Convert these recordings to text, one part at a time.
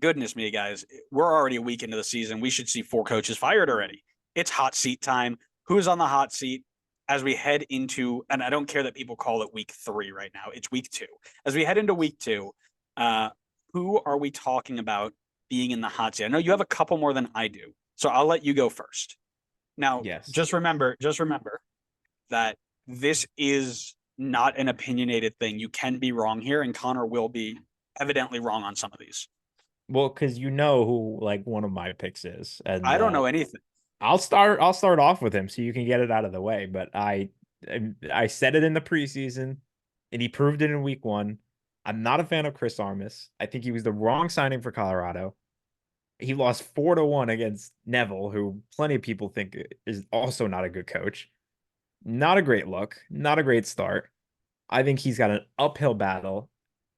goodness me, guys, we're already a week into the season. We should see 4 coaches fired already. It's hot seat time. Who's on the hot seat as we head into, and I don't care that people call it week 3 right now. It's week 2. As we head into week 2, who are we talking about being in the hot seat? I know you have a couple more than I do, so I'll let you go first. Now, Yes. just remember that this is not an opinionated thing. You can be wrong here, and Connor will be evidently wrong on some of these. Well, because you know who like one of my picks is, and I don't know anything. I'll start off with him so you can get it out of the way. But I said it in the preseason, and he proved it in week 1. I'm not a fan of Chris Armas. I think he was the wrong signing for Colorado. He lost 4-1 against Neville, who plenty of people think is also not a good coach. Not a great look, not a great start. I think he's got an uphill battle.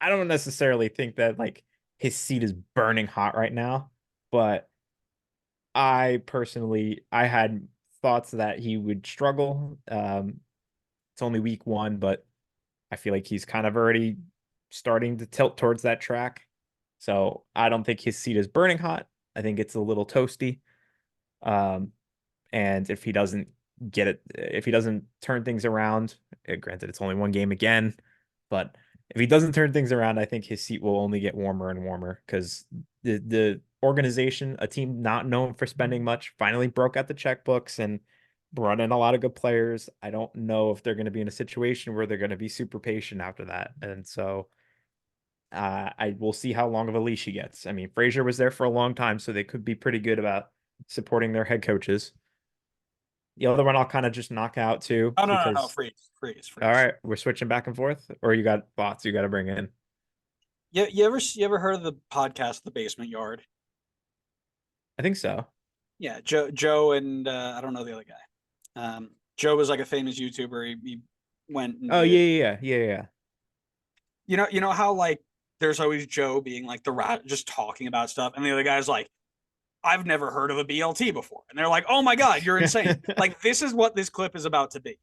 I don't necessarily think that like his seat is burning hot right now, but I had thoughts that he would struggle. It's only week 1, but I feel like he's kind of already starting to tilt towards that track. So I don't think his seat is burning hot. I think it's a little toasty. And if he doesn't get it, if he doesn't turn things around, granted it's only 1 game again, but if he doesn't turn things around, I think his seat will only get warmer and warmer because the organization, a team not known for spending much, finally broke out the checkbooks and brought in a lot of good players. I don't know if they're going to be in a situation where they're going to be super patient after that. And so I will see how long of a leash he gets. I mean, Frazier was there for a long time, so they could be pretty good about supporting their head coaches. The other one I'll kind of just knock out too. Oh, no. Because Freeze. all right, we're switching back and forth, or you got bots you got to bring in. You ever heard of the podcast The Basement Yard? I think so. Yeah, Joe and I don't know the other guy. Joe was like a famous YouTuber. He went and Oh did. yeah. You know how like there's always Joe being like the rat, just talking about stuff, and the other guy's like, I've never heard of a BLT before, and they're like, oh my god, you're insane. Like this is what this clip is about to be.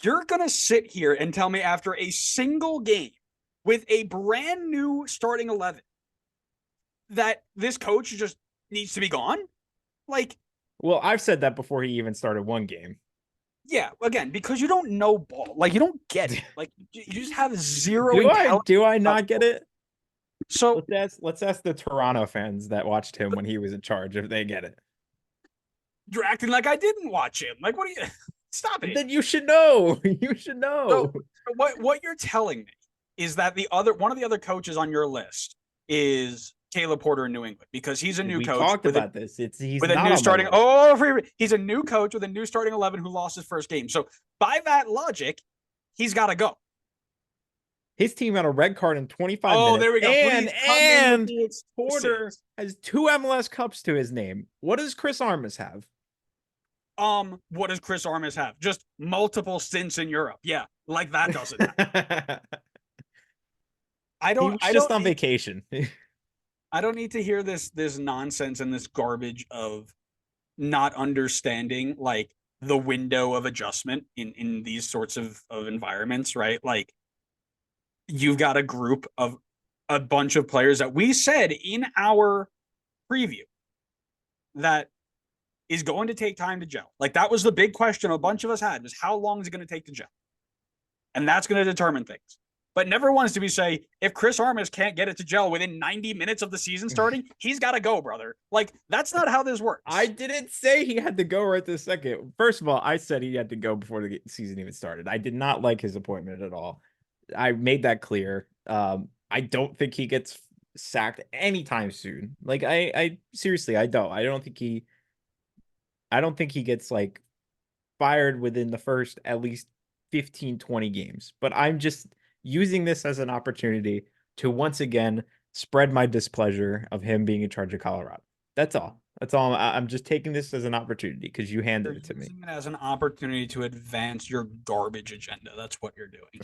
You're gonna sit here and tell me after a single game with a brand new starting 11 that this coach just needs to be gone? Like, Well, I've said that before he even started 1 game. yeah, again, because you don't know ball. Like, you don't get it. Like, you just have zero Do intelligence. I not get it? So Let's ask the Toronto fans that watched him when he was in charge if they get it. you're acting like I didn't watch him. Like, what do you stop it? Then you should know. You should know. So what you're telling me is that one of the other coaches on your list is Caleb Porter in New England because he's a new coach. We talked about this. He's with a not new on starting. my list. He's a new coach with a new starting 11 who lost his first game. So by that logic, he's got to go. His team got a red card in 25 minutes. Oh, there we go. And Porter has 2 MLS Cups to his name. What does Chris Armas have? What does Chris Armas have? Just multiple stints in Europe. Yeah, like that doesn't happen. He was just on vacation. I don't need to hear this nonsense and this garbage of not understanding like the window of adjustment in these sorts of environments, right? Like you've got a group of a bunch of players that we said in our preview that is going to take time to gel. Like that was the big question a bunch of us had was how long is it going to take to gel? And that's going to determine things. But never once did we say, if Chris Armas can't get it to gel within 90 minutes of the season starting, he's got to go, brother. Like, that's not how this works. I didn't say he had to go right this second. First of all, I said he had to go before the season even started. I did not like his appointment at all. I made that clear. I don't think he gets sacked anytime soon. Like, I seriously, I don't. I don't think he gets, like, fired within the first at least 15, 20 games. But I'm just using this as an opportunity to once again spread my displeasure of him being in charge of Colorado. That's all. I'm just taking this as an opportunity because you handed it to me. Using it as an opportunity to advance your garbage agenda. That's what you're doing.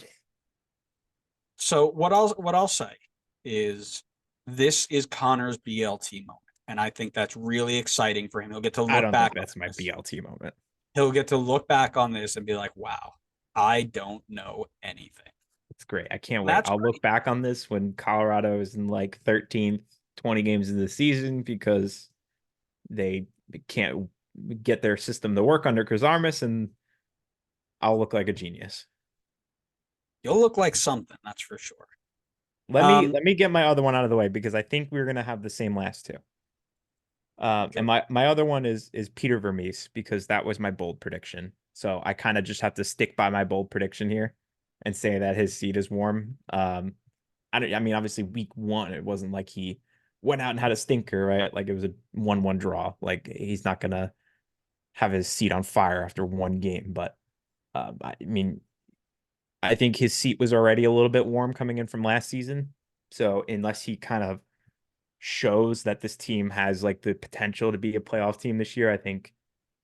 So what I'll say is this is Connor's BLT moment. And I think that's really exciting for him. He'll get to look back. I don't think that's my BLT moment. He'll get to look back on this and be like, wow, I don't know anything. It's great. I can't wait. I'll look back on this when Colorado is in like 13th 20 games into the season because they can't get their system to work under Chris Armas, and I'll look like a genius. You'll look like something, that's for sure. Let me get my other one out of the way because I think we're gonna have the same last two. And my other one is Peter Vermees because that was my bold prediction. So I kind of just have to stick by my bold prediction here and say that his seat is warm. I mean, obviously week one, it wasn't like he went out and had a stinker, right? Like it was a 1-1 draw. Like he's not gonna have his seat on fire after one game. But I mean, I think his seat was already a little bit warm coming in from last season. So unless he kind of shows that this team has like the potential to be a playoff team this year, I think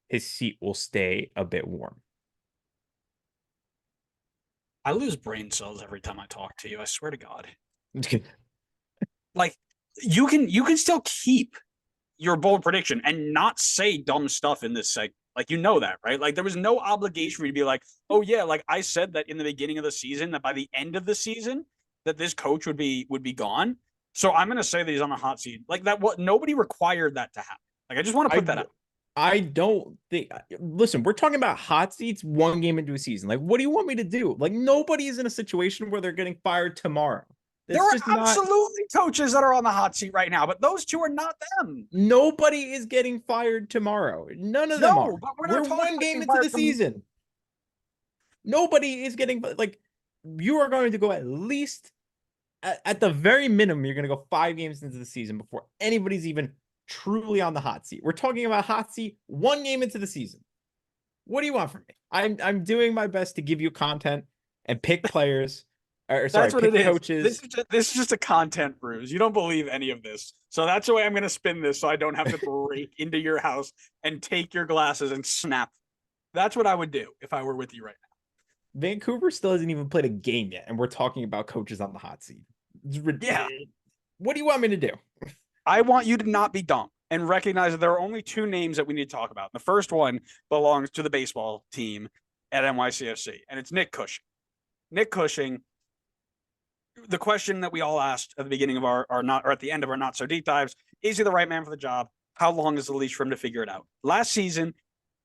his seat will stay a bit warm. I lose brain cells every time I talk to you. I swear to God. Like you can still keep your bold prediction and not say dumb stuff in this segment. Like, you know that, right? Like, there was no obligation for you to be like, oh yeah, like I said that in the beginning of the season, that by the end of the season, that this coach would be gone. So I'm gonna say that he's on the hot seat. Like that, what nobody required that to happen. Like, I just want to put that out. I don't think. Listen, we're talking about hot seats one game into a season. Like, what do you want me to do? Like, nobody is in a situation where they're getting fired tomorrow. There It's are just not. absolutely coaches that are on the hot seat right now, but those two are not them. Nobody is getting fired tomorrow. None of them No, are. but we're not We're talking one about game getting into the fired from. season. Nobody is getting like. You are going to go at least at the very minimum. You're going to go 5 games into the season before anybody's even truly on the hot seat. We're talking about hot seat one game into the season. What do you want from me? I'm doing my best to give you content and pick players, or sorry, That's what it pick is. coaches. This is just a content bruise. You don't believe any of this, so that's the way I'm going to spin this, so I don't have to break into your house and take your glasses and snap. That's what I would do if I were with you right now. Vancouver still hasn't even played a game yet, and we're talking about coaches on the hot seat. Yeah, What do you want me to do? I want you to not be dumb and recognize that there are only two names that we need to talk about. The first one belongs to the baseball team at NYCFC, and it's Nick Cushing. Nick Cushing. The question that we all asked at the beginning of our not, or at the end of our not so deep dives, is he the right man for the job? How long is the leash for him to figure it out? Last season,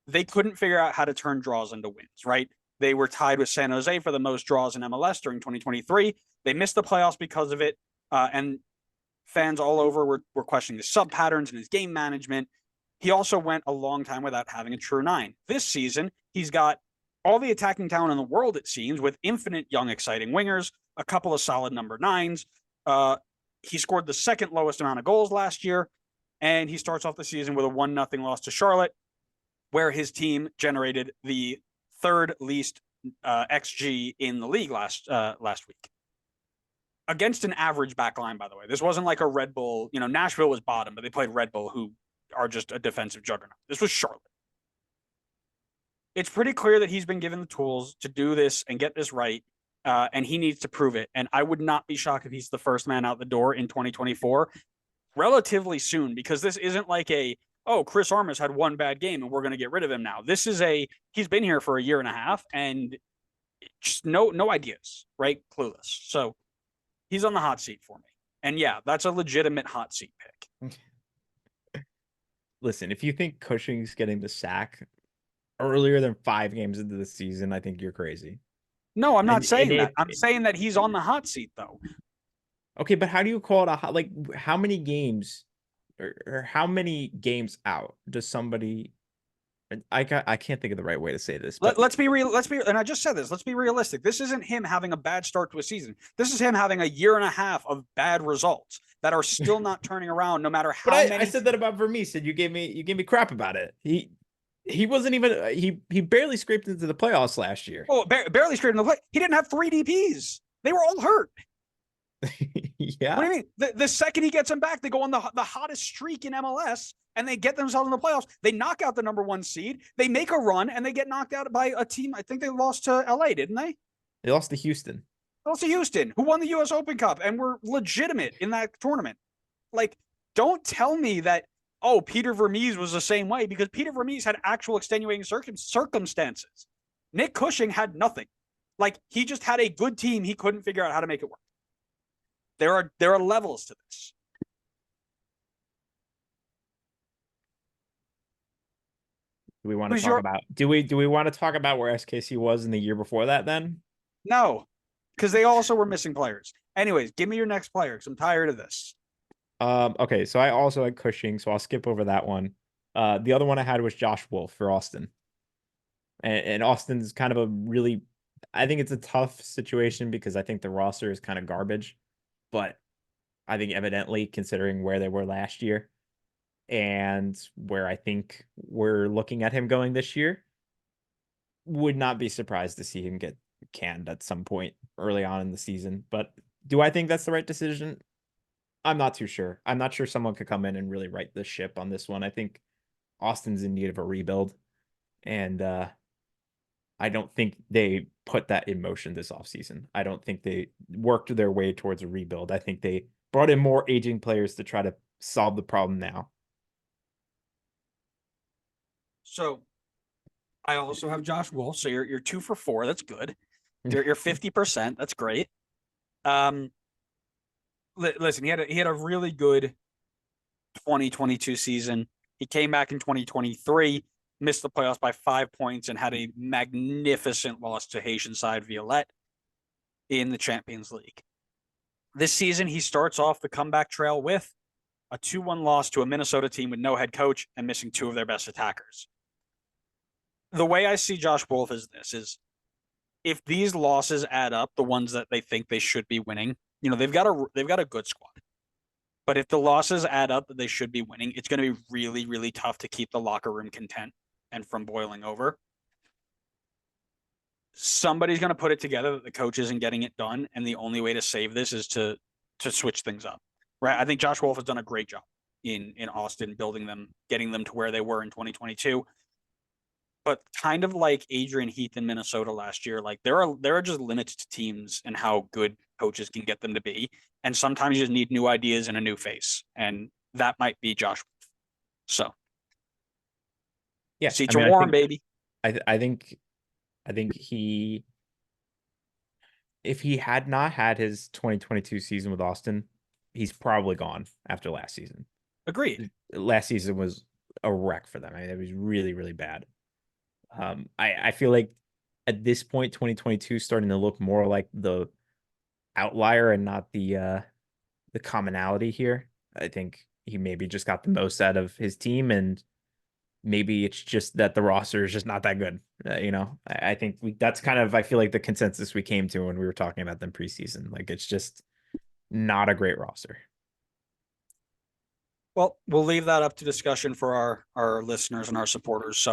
they couldn't figure out how to turn draws into wins, right? They were tied with San Jose for the most draws in MLS during 2023. They missed the playoffs because of it. And fans all over were questioning his sub patterns and his game management. He also went a long time without having a true nine. This season, he's got all the attacking talent in the world, it seems, with infinite young, exciting wingers, a couple of solid number nines. He scored the second lowest amount of goals last year, and he starts off the season with a 1-0 loss to Charlotte, where his team generated the third least XG in the league last week. Against an average back line, by the way. This wasn't like a Red Bull. Nashville was bottom, but they played Red Bull, who are just a defensive juggernaut. This was Charlotte. It's pretty clear that he's been given the tools to do this and get this right, and he needs to prove it. And I would not be shocked if he's the first man out the door in 2024 relatively soon, because this isn't like Chris Armas had one bad game and we're going to get rid of him now. This is he's been here for a year and a half and just no ideas, right? Clueless. So he's on the hot seat for me. And yeah, that's a legitimate hot seat pick. Listen, if you think Cushing's getting the sack earlier than 5 games into the season, I think you're crazy. No, I'm not saying that. I'm saying that he's on the hot seat, though. Okay, but how do you call it a hot? Like, how many games, or how many games out does somebody? I can't think of the right way to say this. But let's be real. And I just said this. Let's be realistic. This isn't him having a bad start to a season. This is him having a year and a half of bad results that are still not turning around, no matter how many. I said that about Vermees, and you gave me crap about it. He wasn't even he barely scraped into the playoffs last year. Oh, barely scraped into the play. He didn't have 3 DPs. They were all hurt. Yeah. What do you mean? The second he gets them back, they go on the hottest streak in MLS, and they get themselves in the playoffs. They knock out the number 1 seed. They make a run, and they get knocked out by a team. I think they lost to LA, didn't they? They lost to Houston. They lost to Houston, who won the U.S. Open Cup and were legitimate in that tournament. Like, don't tell me that, Peter Vermees was the same way, because Peter Vermees had actual extenuating circumstances. Nick Cushing had nothing. Like, he just had a good team. He couldn't figure out how to make it work. There are levels to this. Do we want to Who's talk your about do we want to talk about where SKC was in the year before that then? no? Because they also were missing players. Anyways, give me your next player because I'm tired of this. Okay, so I also had Cushing, so I'll skip over that one. The other one I had was Josh Wolf for Austin. And Austin's kind of a really I think it's a tough situation because I think the roster is kind of garbage, but I think evidently considering where they were last year and where I think we're looking at him going this year, would not be surprised to see him get canned at some point early on in the season. But do I think that's the right decision? I'm not too sure. I'm not sure someone could come in and really right the ship on this one. I think Austin's in need of a rebuild, and I don't think they put that in motion this offseason. I don't think they worked their way towards a rebuild. I think they brought in more aging players to try to solve the problem now. So I also have Josh Wolf. So you're 2 for 4. That's good. You're 50%. That's great. Um, listen, he had a really good 2022 season. He came back in 2023, missed the playoffs by 5 points, and had a magnificent loss to Haitian side Violette in the Champions League. This season, he starts off the comeback trail with a 2-1 loss to a Minnesota team with no head coach and missing two of their best attackers. The way I see Josh Wolf is if these losses add up, the ones that they think they should be winning, they've got a good squad. But if the losses add up that they should be winning, it's going to be really, really tough to keep the locker room content and from boiling over. Somebody's going to put it together that the coach isn't getting it done, and the only way to save this is to switch things up. Right? I think Josh Wolf has done a great job in Austin, building them, getting them to where they were in 2022. But kind of like Adrian Heath in Minnesota last year, like there are just limits to teams and how good coaches can get them to be. And sometimes you just need new ideas and a new face. And that might be Josh Wolf. So Yeah, I seats are mean, warm, baby. I think I think he if he had not had his 2022 season with Austin, he's probably gone after last season. Agreed. Last season was a wreck for them. I mean, it was really, really bad. I feel like at this point, 2022 starting to look more like the outlier and not the commonality here. I think he maybe just got the most out of his team, and maybe it's just that the roster is just not that good. I think that's kind of I feel like the consensus we came to when we were talking about them preseason. Like it's just not a great roster. Well, we'll leave that up to discussion for our listeners and our supporters. So